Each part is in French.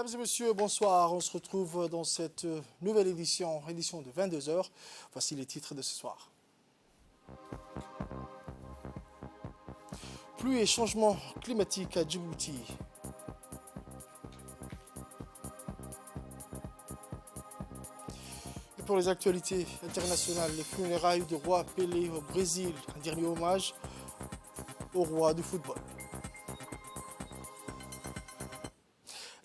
Mesdames et messieurs, bonsoir. On se retrouve dans cette nouvelle édition de 22 heures. Voici les titres de ce soir. Pluie et changement climatique à Djibouti. Et pour les actualités internationales, les funérailles du roi Pelé au Brésil, un dernier hommage au roi du football.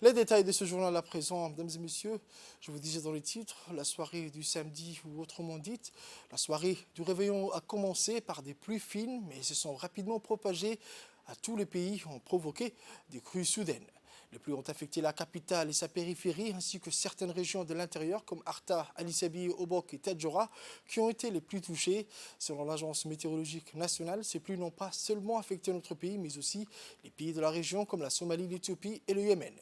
Les détails de ce journal à présent, mesdames et messieurs, je vous disais dans les titres, la soirée du samedi, ou autrement dite, la soirée du réveillon a commencé par des pluies fines, mais se sont rapidement propagées à tous les pays, ont provoqué des crues soudaines. Les pluies ont affecté la capitale et sa périphérie, ainsi que certaines régions de l'intérieur, comme Arta, Alisabi, Obok et Tadjoura, qui ont été les plus touchées. Selon l'Agence météorologique nationale, ces pluies n'ont pas seulement affecté notre pays, mais aussi les pays de la région, comme la Somalie, l'Éthiopie et le Yémen.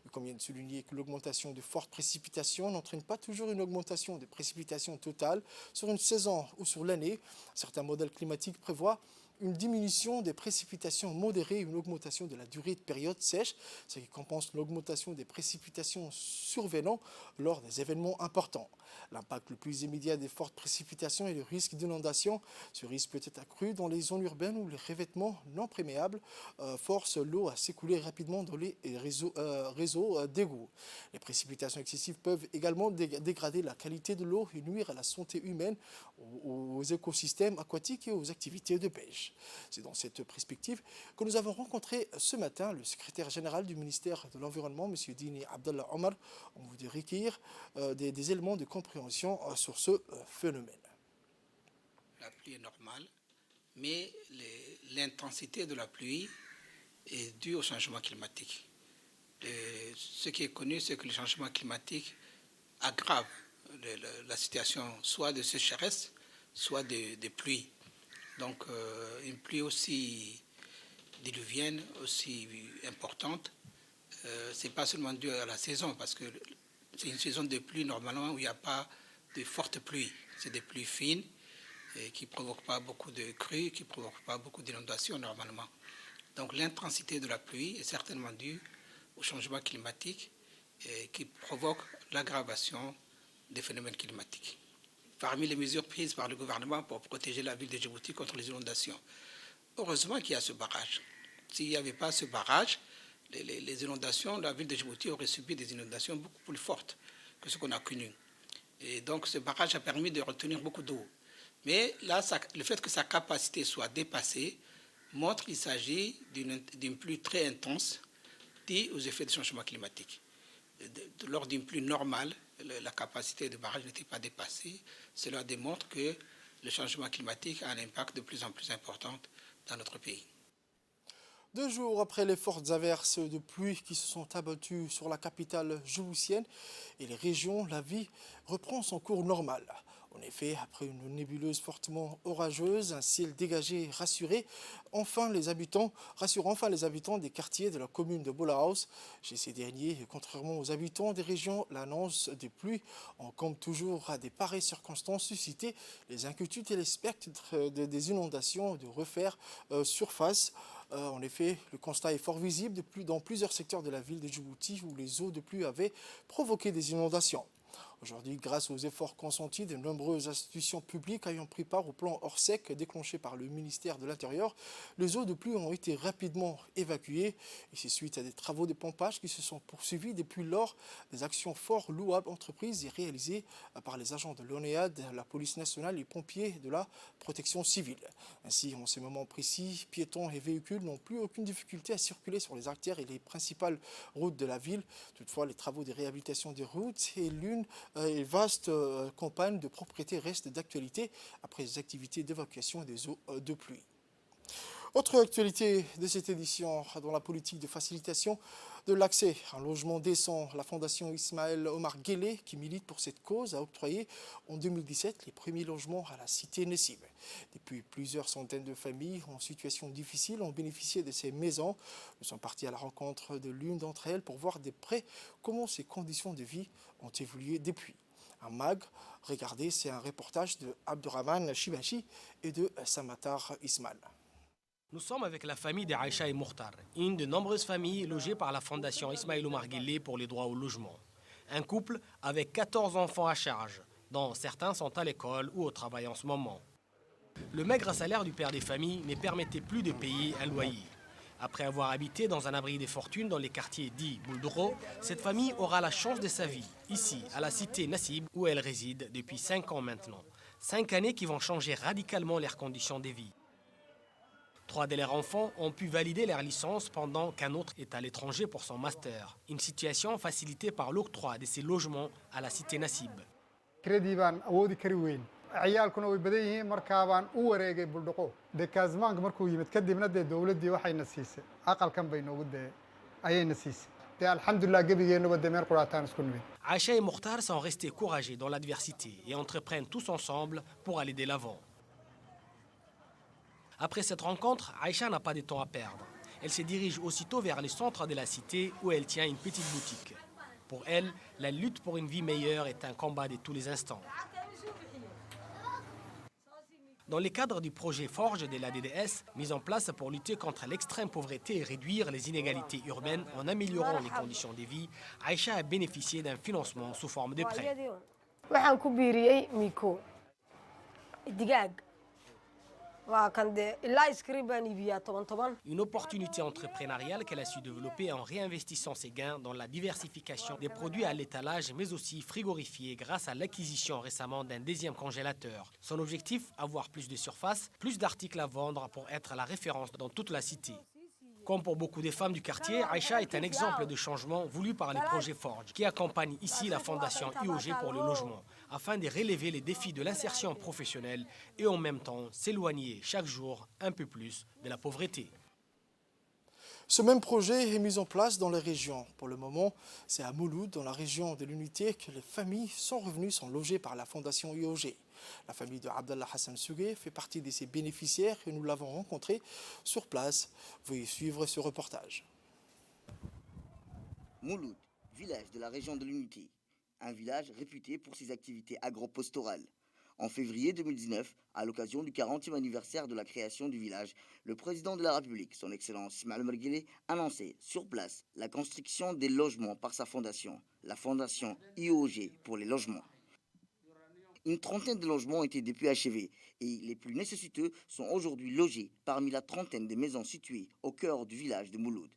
Il convient de souligner que l'augmentation de fortes précipitations n'entraîne pas toujours une augmentation des précipitations totales sur une saison ou sur l'année. Certains modèles climatiques prévoient une diminution des précipitations modérées et une augmentation de la durée de période sèche, ce qui compense l'augmentation des précipitations survenant lors des événements importants. L'impact le plus immédiat des fortes précipitations et le risque d'inondation. Ce risque peut être accru dans les zones urbaines où les revêtements non perméables forcent l'eau à s'écouler rapidement dans les réseaux d'égouts. Les précipitations excessives peuvent également dégrader la qualité de l'eau et nuire à la santé humaine, aux écosystèmes aquatiques et aux activités de pêche. C'est dans cette perspective que nous avons rencontré ce matin le secrétaire général du ministère de l'Environnement, M. Dini Abdallah Omar. On voudrait recueillir des éléments de compréhension sur ce phénomène. La pluie est normale, mais l'intensité de la pluie est due au changement climatique. Ce qui est connu, c'est que le changement climatique aggrave la situation soit de sécheresse, soit de pluie. Donc une pluie aussi diluvienne, aussi importante, ce n'est pas seulement dû à la saison, parce que c'est une saison de pluie normalement où il n'y a pas de fortes pluies. C'est des pluies fines qui ne provoquent pas beaucoup de crues, qui ne provoquent pas beaucoup d'inondations normalement. Donc l'intensité de la pluie est certainement due au changement climatique qui provoque l'aggravation des phénomènes climatiques. Parmi les mesures prises par le gouvernement pour protéger la ville de Djibouti contre les inondations, heureusement qu'il y a ce barrage. S'il n'y avait pas ce barrage, les inondations, la ville de Djibouti aurait subi des inondations beaucoup plus fortes que ce qu'on a connu. Et donc ce barrage a permis de retenir beaucoup d'eau. Mais là, le fait que sa capacité soit dépassée montre qu'il s'agit d'une pluie très intense due aux effets du changement climatique. Lors d'une pluie normale, la capacité de barrage n'était pas dépassée. Cela démontre que le changement climatique a un impact de plus en plus important dans notre pays. 2 jours après les fortes averses de pluie qui se sont abattues sur la capitale djiboutienne et les régions, la vie reprend son cours normal. En effet, après une nébuleuse fortement orageuse, un ciel dégagé rassurant enfin les habitants des quartiers de la commune de Bolahaus. Chez ces derniers, et contrairement aux habitants des régions, l'annonce des pluies en comme toujours à des pareilles circonstances suscité les inquiétudes et les spectres des inondations de refaire surface. En effet, le constat est fort visible dans plusieurs secteurs de la ville de Djibouti où les eaux de pluie avaient provoqué des inondations. Aujourd'hui, grâce aux efforts consentis de nombreuses institutions publiques ayant pris part au plan Orsec déclenché par le ministère de l'Intérieur, les eaux de pluie ont été rapidement évacuées et c'est suite à des travaux de pompage qui se sont poursuivis depuis lors des actions fort louables entreprises et réalisées par les agents de l'ONEAD, la police nationale et les pompiers de la protection civile. Ainsi, en ces moments précis, piétons et véhicules n'ont plus aucune difficulté à circuler sur les artères et les principales routes de la ville. Toutefois, les travaux de réhabilitation des routes et l'une vaste campagne de propriété reste d'actualité après les activités d'évacuation des eaux de pluie. Autre actualité de cette édition, dans la politique de facilitation de l'accès à un logement décent, la Fondation Ismaël Omar Guelleh, qui milite pour cette cause, a octroyé en 2017 les premiers logements à la cité Nessib. Depuis plusieurs centaines de familles en situation difficile ont bénéficié de ces maisons. Nous sommes partis à la rencontre de l'une d'entre elles pour voir de près comment ces conditions de vie ont évolué depuis. Un mag, regardez, c'est un reportage de Abdurrahman Shibachi et de Samatar Ismail. Nous sommes avec la famille de Aïcha et Mourtar, une de nombreuses familles logées par la fondation Ismaïl Omar Guelleh pour les droits au logement. Un couple avec 14 enfants à charge, dont certains sont à l'école ou au travail en ce moment. Le maigre salaire du père des familles ne permettait plus de payer un loyer. Après avoir habité dans un abri des fortunes dans les quartiers dits Bouldoro, cette famille aura la chance de sa vie, ici, à la cité Nassib, où elle réside depuis 5 ans maintenant. 5 années qui vont changer radicalement leurs conditions de vie. 3 de leurs enfants ont pu valider leur licence pendant qu'un autre est à l'étranger pour son master. Une situation facilitée par l'octroi de ces logements à la cité Nassib. ciyaalkuna way badan yihiin markaa baan u wareegay buldhaqo dekaasmaanka markuu yimid kadibna dee dowladdii waxayna siisay aqalkan bay noogu dee ayayna siisay dee alxamdulilah gebigeennuba dee meel quraataan isku nimid. Aïcha et Mokhtar sont restés courageux dans l'adversité et entreprennent tous ensemble pour aller de l'avant. Après cette rencontre, Aïcha n'a pas de temps à perdre. Elle se dirige aussitôt vers le centre de la cité où elle tient une petite boutique. Pour elle, la lutte pour une vie meilleure est un combat de tous les instants. Dans le cadre du projet Forge de la DDS, mis en place pour lutter contre l'extrême pauvreté et réduire les inégalités urbaines en améliorant les conditions de vie, Aïcha a bénéficié d'un financement sous forme de prêt. Une opportunité entrepreneuriale qu'elle a su développer en réinvestissant ses gains dans la diversification des produits à l'étalage, mais aussi frigorifiés grâce à l'acquisition récemment d'un deuxième congélateur. Son objectif, avoir plus de surface, plus d'articles à vendre pour être la référence dans toute la cité. Comme pour beaucoup de femmes du quartier, Aïcha est un exemple de changement voulu par les projets Forge, qui accompagnent ici la fondation IOG pour le logement, afin de relever les défis de l'insertion professionnelle et en même temps s'éloigner chaque jour un peu plus de la pauvreté. Ce même projet est mis en place dans les régions. Pour le moment, c'est à Mouloud, dans la région de l'Unité, que les familles sans revenus sont logées par la fondation IOG. La famille de Abdallah Hassan Sougé fait partie de ses bénéficiaires et nous l'avons rencontré sur place. Veuillez suivre ce reportage. Mouloud, village de la région de l'Unité. Un village réputé pour ses activités agro-pastorales. En février 2019, à l'occasion du 40e anniversaire de la création du village, le président de la République, son Excellence Ismaïl Omar Guelleh, annonçait sur place la construction des logements par sa fondation, la fondation IOG pour les logements. Une trentaine de logements ont été depuis achevés et les plus nécessiteux sont aujourd'hui logés parmi la trentaine de maisons situées au cœur du village de Mouloud.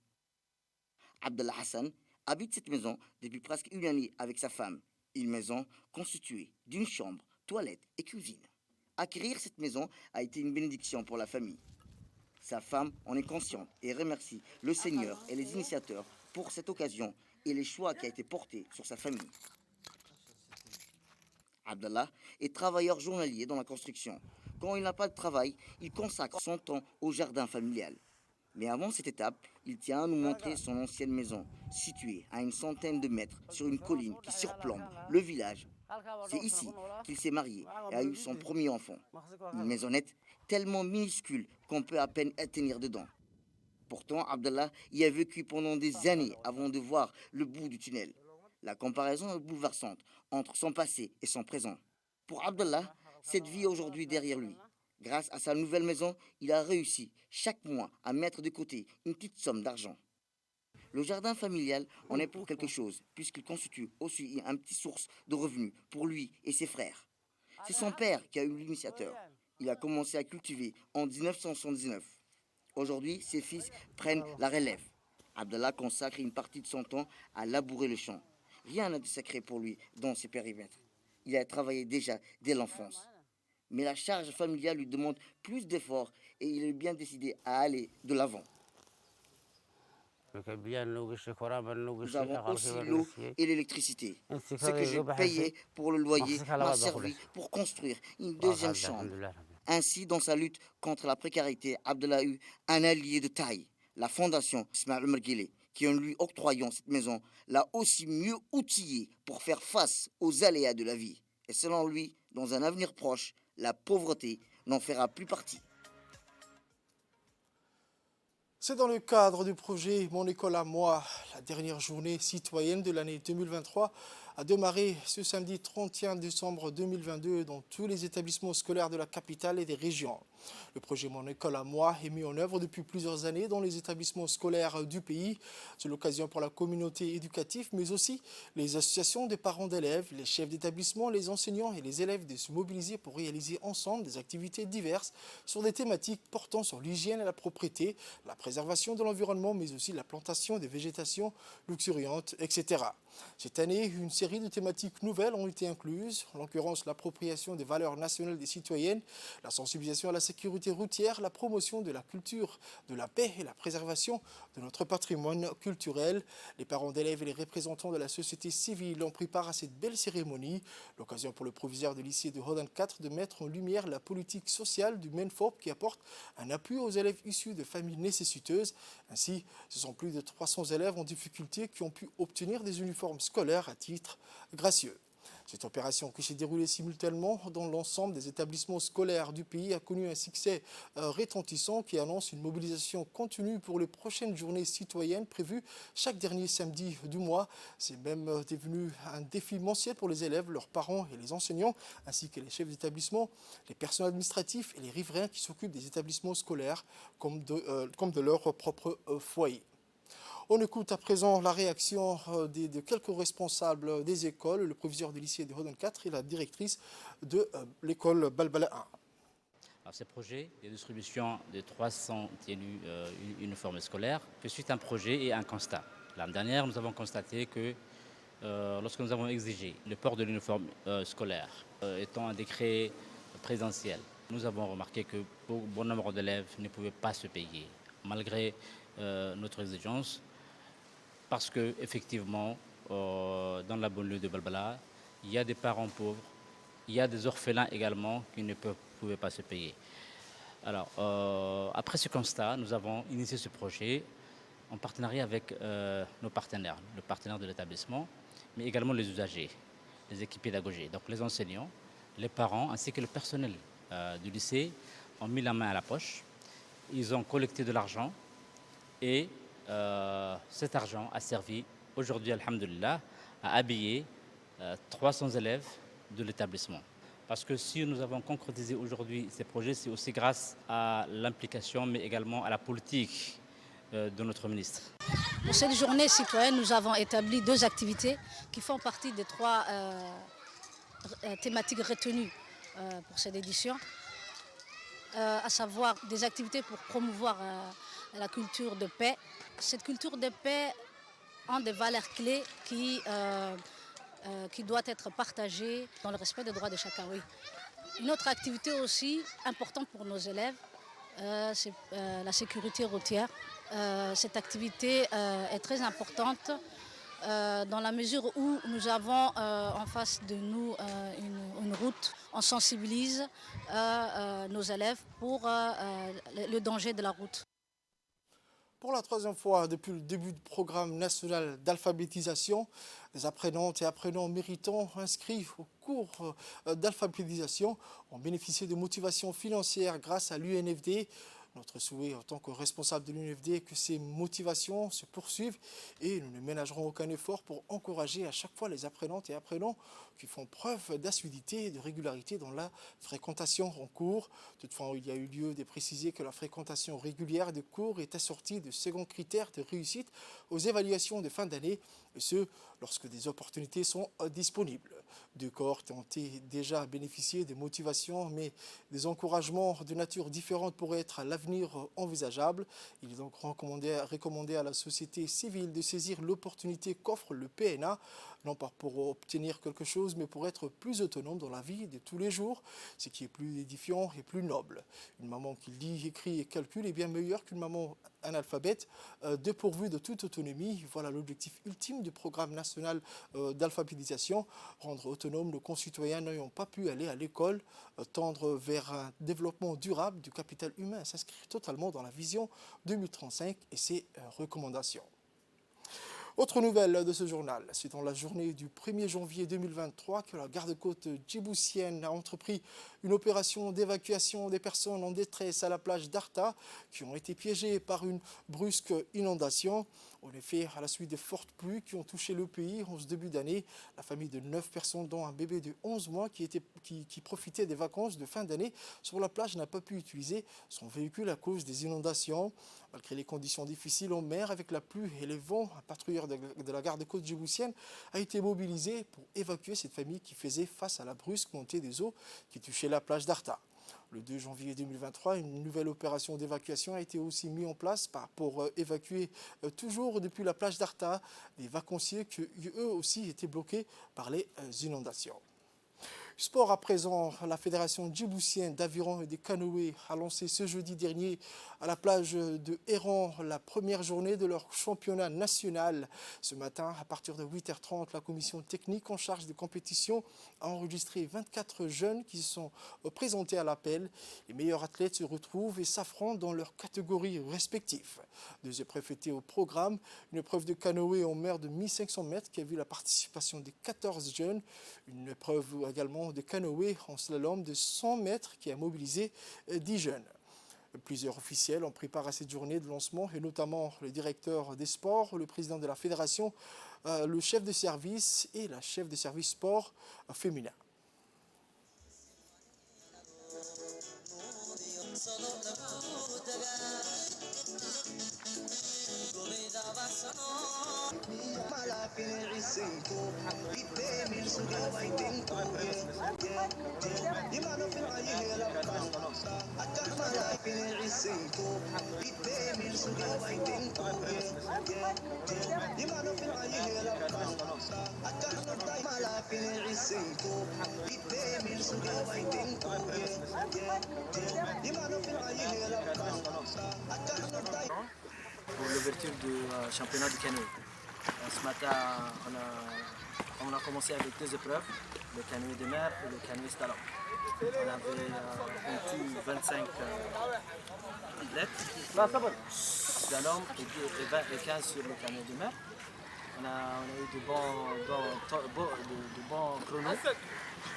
Abdallah Hassan habite cette maison depuis presque une année avec sa femme. Une maison constituée d'une chambre, toilette et cuisine. Acquérir cette maison a été une bénédiction pour la famille. Sa femme en est consciente et remercie le Seigneur et les initiateurs pour cette occasion et les choix qui a été portés sur sa famille. Abdallah est travailleur journalier dans la construction. Quand il n'a pas de travail, il consacre son temps au jardin familial. Mais avant cette étape, il tient à nous montrer son ancienne maison, située à une centaine de mètres sur une colline qui surplombe le village. C'est ici qu'il s'est marié et a eu son premier enfant. Une maisonnette tellement minuscule qu'on peut à peine tenir dedans. Pourtant, Abdallah y a vécu pendant des années avant de voir le bout du tunnel. La comparaison est bouleversante entre son passé et son présent. Pour Abdallah, cette vie est aujourd'hui derrière lui. Grâce à sa nouvelle maison, il a réussi chaque mois à mettre de côté une petite somme d'argent. Le jardin familial en est pour quelque chose, puisqu'il constitue aussi une petite source de revenus pour lui et ses frères. C'est son père qui a eu l'initiateur. Il a commencé à cultiver en 1979. Aujourd'hui, ses fils prennent la relève. Abdallah consacre une partie de son temps à labourer le champ. Rien n'a de sacré pour lui dans ses périmètres. Il a travaillé déjà dès l'enfance. Mais la charge familiale lui demande plus d'efforts et il est bien décidé à aller de l'avant. Nous avons aussi l'eau et l'électricité. Ce que j'ai payé pour le loyer m'a servi pour construire une deuxième chambre. Ainsi, dans sa lutte contre la précarité, Abdallah a eu un allié de taille, la fondation Ismaïl Omar Guelleh, qui en lui octroyant cette maison, l'a aussi mieux outillé pour faire face aux aléas de la vie. Et selon lui, dans un avenir proche, la pauvreté n'en fera plus partie. C'est dans le cadre du projet Mon école à moi, la dernière journée citoyenne de l'année 2023 a démarré ce samedi 31 décembre 2022 dans tous les établissements scolaires de la capitale et des régions. Le projet Mon école à moi est mis en œuvre depuis plusieurs années dans les établissements scolaires du pays. C'est l'occasion pour la communauté éducative, mais aussi les associations des parents d'élèves, les chefs d'établissement, les enseignants et les élèves de se mobiliser pour réaliser ensemble des activités diverses sur des thématiques portant sur l'hygiène et la propreté, la préservation de l'environnement, mais aussi la plantation des végétations luxuriantes, etc. Cette année, une série de thématiques nouvelles ont été incluses, en l'occurrence l'appropriation des valeurs nationales des citoyennes, la sensibilisation à la sécurité routière, la promotion de la culture, de la paix et la préservation de notre patrimoine culturel. Les parents d'élèves et les représentants de la société civile ont pris part à cette belle cérémonie. L'occasion pour le proviseur du lycée de Hodan 4 de mettre en lumière la politique sociale du MENFOP qui apporte un appui aux élèves issus de familles nécessiteuses. Ainsi, ce sont plus de 300 élèves en difficulté qui ont pu obtenir des uniformes scolaires à titre gracieux. Cette opération qui s'est déroulée simultanément dans l'ensemble des établissements scolaires du pays a connu un succès retentissant qui annonce une mobilisation continue pour les prochaines journées citoyennes prévues chaque dernier samedi du mois. C'est même devenu un défi mensuel pour les élèves, leurs parents et les enseignants, ainsi que les chefs d'établissement, les personnels administratifs et les riverains qui s'occupent des établissements scolaires comme de leur propre foyer. On écoute à présent la réaction de quelques responsables des écoles, le proviseur du lycée de Hodan 4 et la directrice de l'école Balbala 1. Alors, ce projet de distribution de 300 tenues uniformes scolaires fait suite à un projet et un constat. L'année dernière, nous avons constaté que lorsque nous avons exigé le port de l'uniforme scolaire étant un décret présidentiel, nous avons remarqué que bon nombre d'élèves ne pouvaient pas se payer, malgré notre exigence. Parce qu'effectivement, dans la banlieue de Balbala, il y a des parents pauvres, il y a des orphelins également qui ne pouvaient pas se payer. Alors, après ce constat, nous avons initié ce projet en partenariat avec nos partenaires, le partenaire de l'établissement, mais également les usagers, les équipes pédagogiques, donc les enseignants, les parents, ainsi que le personnel du lycée ont mis la main à la poche. Ils ont collecté de l'argent et cet argent a servi aujourd'hui, alhamdoulilah, à habiller 300 élèves de l'établissement. Parce que si nous avons concrétisé aujourd'hui ces projets, c'est aussi grâce à l'implication, mais également à la politique de notre ministre. Pour cette journée citoyenne, nous avons établi 2 activités qui font partie des 3 thématiques retenues pour cette édition, à savoir des activités pour promouvoir la culture de paix. Cette culture de paix a des valeurs clés qui doit être partagée dans le respect des droits de chacun. Oui. Une autre activité aussi importante pour nos élèves, c'est la sécurité routière. Cette activité est très importante dans la mesure où nous avons en face de nous une route. On sensibilise nos élèves pour le danger de la route. Pour la 3e fois depuis le début du programme national d'alphabétisation, les apprenantes et apprenants méritants inscrits au cours d'alphabétisation ont bénéficié de motivations financières grâce à l'UNFD. Notre souhait en tant que responsable de l'UNFD est que ces motivations se poursuivent et nous ne ménagerons aucun effort pour encourager à chaque fois les apprenantes et apprenants qui font preuve d'assiduité et de régularité dans la fréquentation en cours. Toutefois, il y a eu lieu de préciser que la fréquentation régulière de cours est assortie de seconds critères de réussite aux évaluations de fin d'année, et ce, lorsque des opportunités sont disponibles. 2 cohortes ont déjà bénéficié des motivations, mais des encouragements de nature différente pourraient être à l'avenir envisageables. Il est donc recommandé à la société civile de saisir l'opportunité qu'offre le PNA, non pas pour obtenir quelque chose, mais pour être plus autonome dans la vie de tous les jours, ce qui est plus édifiant et plus noble. Une maman qui lit, écrit et calcule est bien meilleure qu'une maman analphabète dépourvue de toute autonomie. Voilà l'objectif ultime du programme national d'alphabétisation, rendre autonome nos concitoyens n'ayant pas pu aller à l'école, tendre vers un développement durable du capital humain, s'inscrire totalement dans la vision 2035 et ses recommandations. Autre nouvelle de ce journal, c'est dans la journée du 1er janvier 2023 que la garde-côte djiboutienne a entrepris une opération d'évacuation des personnes en détresse à la plage d'Arta qui ont été piégées par une brusque inondation. En effet, à la suite des fortes pluies qui ont touché le pays en ce début d'année, la famille de 9 personnes, dont un bébé de 11 mois qui profitait des vacances de fin d'année sur la plage, n'a pas pu utiliser son véhicule à cause des inondations. Malgré les conditions difficiles en mer avec la pluie et les vents, un patrouilleur de la garde-côte djiboutienne a été mobilisé pour évacuer cette famille qui faisait face à la brusque montée des eaux qui touchait la plage d'Arta. Le 2 janvier 2023, une nouvelle opération d'évacuation a été aussi mise en place pour évacuer toujours depuis la plage d'Arta des vacanciers qui eux aussi étaient bloqués par les inondations. Sport à présent, la Fédération djiboutienne d'aviron et des canoës a lancé ce jeudi dernier à la plage de Héran la première journée de leur championnat national. Ce matin, à partir de 8h30, la commission technique en charge des compétitions a enregistré 24 jeunes qui se sont présentés à l'appel. Les meilleurs athlètes se retrouvent et s'affrontent dans leurs catégories respectives. Deux épreuves étaient au programme, une épreuve de canoë en mer de 1500 mètres qui a vu la participation des 14 jeunes, une épreuve également de canoë en slalom de 100 mètres qui a mobilisé 10 jeunes. Plusieurs officiels ont pris part à cette journée de lancement et notamment le directeur des sports, le président de la fédération, le chef de service et la chef de service sport féminin. Pour l'ouverture du championnat du canoë. Ce matin, on a commencé avec deux épreuves, le canoë de mer et le canoë slalom. On avait en tout 25 athlètes, slalom et 15 sur le canoë de mer. On a eu de bons chronos.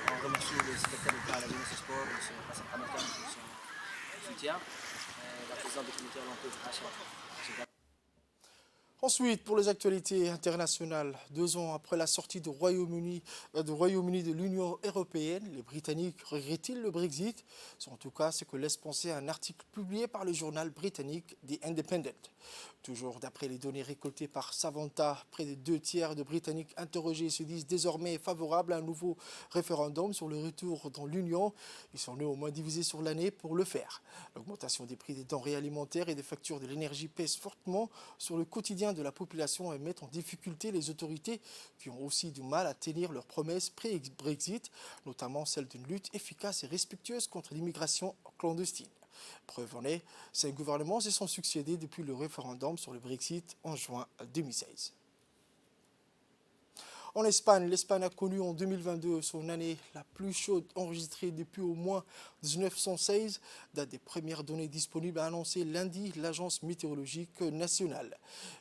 On remercie le secrétaire d'État à la jeunesse et sport, M. Hassan Hamatan, pour son soutien, et la présidente du comité olympique, Rachel. Ensuite, pour les actualités internationales, 2 ans après la sortie du Royaume-Uni de l'Union européenne, les Britanniques regrettent-ils le Brexit? C'est en tout cas ce que laisse penser un article publié par le journal britannique The Independent. Toujours d'après les données récoltées par Savanta, près de 2 tiers de Britanniques interrogés se disent désormais favorables à un nouveau référendum sur le retour dans l'Union. Ils sont néanmoins divisés sur l'année pour le faire. L'augmentation des prix des denrées alimentaires et des factures de l'énergie pèse fortement sur le quotidien de la population et met en difficulté les autorités qui ont aussi du mal à tenir leurs promesses pré-Brexit, notamment celle d'une lutte efficace et respectueuse contre l'immigration clandestine. Preuve en est, 5 gouvernements se sont succédés depuis le référendum sur le Brexit en juin 2016. En Espagne, l'Espagne a connu en 2022 son année la plus chaude enregistrée depuis au moins 1916, date des premières données disponibles a annoncé lundi l'Agence météorologique nationale.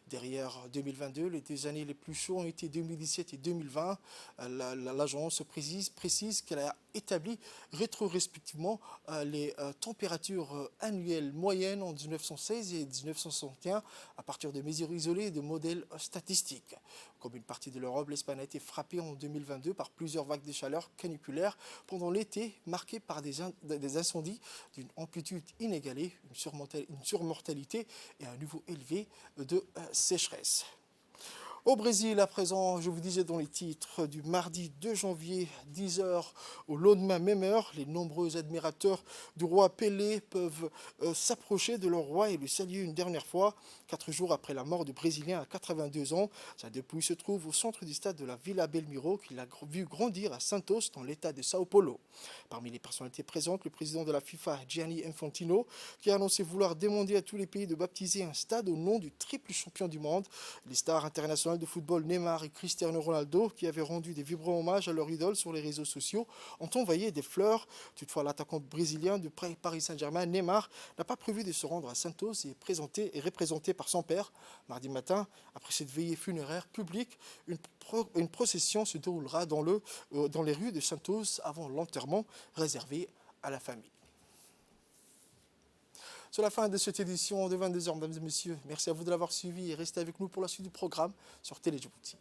Derrière 2022, les 2 années les plus chaudes ont été 2017 et 2020. L'agence précise qu'elle a établi rétrospectivement les températures annuelles moyennes en 1916 et 1961 à partir de mesures isolées et de modèles statistiques. Comme une partie de l'Europe, l'Espagne a été frappée en 2022 par plusieurs vagues de chaleur caniculaires pendant l'été, marquées par des incendies d'une amplitude inégalée, une surmortalité et un niveau élevé de sécheresse. Au Brésil, à présent, je vous disais dans les titres du mardi 2 janvier, 10h, au lendemain, même heure, les nombreux admirateurs du roi Pelé peuvent s'approcher de leur roi et le saluer une dernière fois, 4 jours après la mort du Brésilien à 82 ans. Sa dépouille se trouve au centre du stade de la Vila Belmiro, qu'il a vu grandir à Santos, dans l'état de Sao Paulo. Parmi les personnalités présentes, le président de la FIFA, Gianni Infantino, qui a annoncé vouloir demander à tous les pays de baptiser un stade au nom du triple champion du monde. Les stars internationales de football Neymar et Cristiano Ronaldo, qui avaient rendu des vibrants hommages à leur idole sur les réseaux sociaux, ont envoyé des fleurs. Toutefois, l'attaquant brésilien de Paris Saint-Germain, Neymar, n'a pas prévu de se rendre à Santos et représenté par son père. Mardi matin, après cette veillée funéraire publique, une procession se déroulera dans les rues de Santos avant l'enterrement réservé à la famille. C'est la fin de cette édition de 22h, mesdames et messieurs. Merci à vous de l'avoir suivi et restez avec nous pour la suite du programme sur Télé Djibouti.